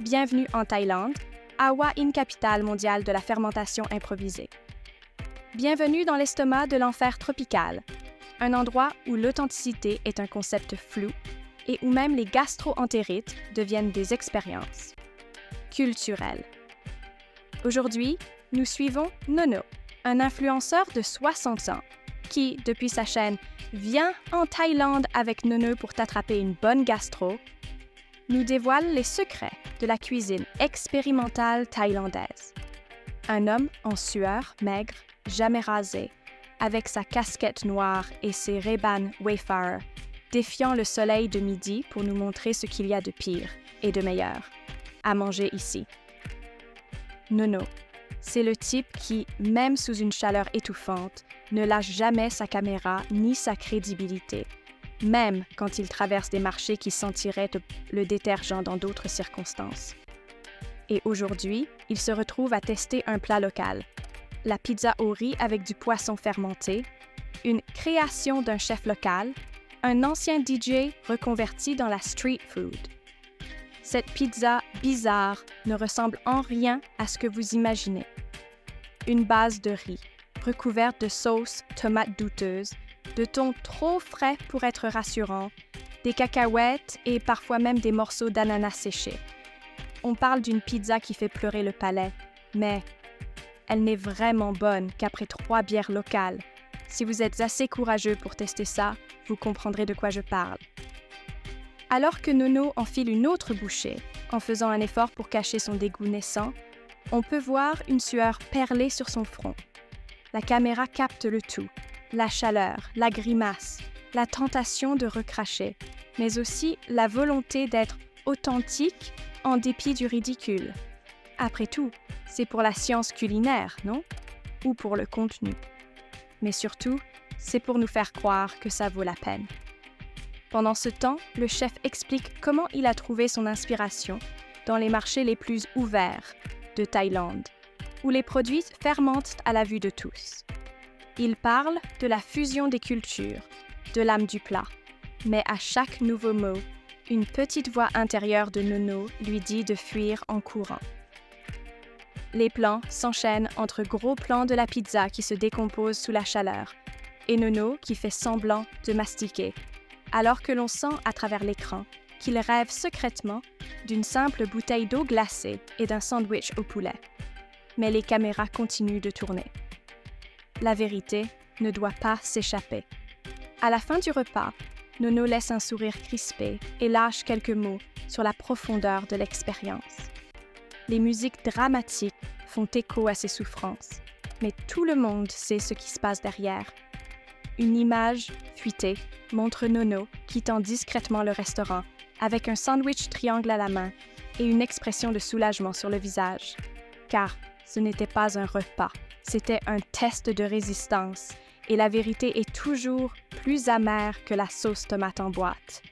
Bienvenue en Thaïlande, Awa Inn, capitale mondiale de la fermentation improvisée. Bienvenue dans l'estomac de l'enfer tropical, un endroit où l'authenticité est un concept flou et où même les gastro-entérites deviennent des expériences culturelles. Aujourd'hui, nous suivons Nono, un influenceur de 60 ans qui, depuis sa chaîne « Viens en Thaïlande avec Nono pour t'attraper une bonne gastro », nous dévoile les secrets de la cuisine expérimentale thaïlandaise. Un homme en sueur, maigre, jamais rasé, avec sa casquette noire et ses Ray-Ban Wayfarer, défiant le soleil de midi pour nous montrer ce qu'il y a de pire et de meilleur à manger ici. Nono, c'est le type qui, même sous une chaleur étouffante, ne lâche jamais sa caméra ni sa crédibilité, même quand il traverse des marchés qui sentiraient le détergent dans d'autres circonstances. Et aujourd'hui, il se retrouve à tester un plat local, la pizza au riz avec du poisson fermenté, une création d'un chef local, un ancien DJ reconverti dans la street food. Cette pizza bizarre ne ressemble en rien à ce que vous imaginez. Une base de riz, recouverte de sauce tomate douteuse, de thon trop frais pour être rassurant, des cacahuètes et parfois même des morceaux d'ananas séchés. On parle d'une pizza qui fait pleurer le palais, mais elle n'est vraiment bonne qu'après 3 bières locales. Si vous êtes assez courageux pour tester ça, vous comprendrez de quoi je parle. Alors que Nono enfile une autre bouchée, en faisant un effort pour cacher son dégoût naissant, on peut voir une sueur perler sur son front. La caméra capte le tout, la chaleur, la grimace, la tentation de recracher, mais aussi la volonté d'être authentique en dépit du ridicule. Après tout, c'est pour la science culinaire, non? Ou pour le contenu. Mais surtout, c'est pour nous faire croire que ça vaut la peine. Pendant ce temps, le chef explique comment il a trouvé son inspiration dans les marchés les plus ouverts de Thaïlande, où les produits fermentent à la vue de tous. Il parle de la fusion des cultures, de l'âme du plat, mais à chaque nouveau mot, une petite voix intérieure de Nono lui dit de fuir en courant. Les plans s'enchaînent entre gros plans de la pizza qui se décompose sous la chaleur et Nono qui fait semblant de mastiquer, alors que l'on sent à travers l'écran qu'il rêve secrètement d'une simple bouteille d'eau glacée et d'un sandwich au poulet. Mais les caméras continuent de tourner. La vérité ne doit pas s'échapper. À la fin du repas, Nono laisse un sourire crispé et lâche quelques mots sur la profondeur de l'expérience. Les musiques dramatiques font écho à ses souffrances, mais tout le monde sait ce qui se passe derrière. Une image fuitée montre Nono quittant discrètement le restaurant avec un sandwich triangle à la main et une expression de soulagement sur le visage. Car ce n'était pas un repas, c'était un test de résistance et la vérité est toujours plus amère que la sauce tomate en boîte.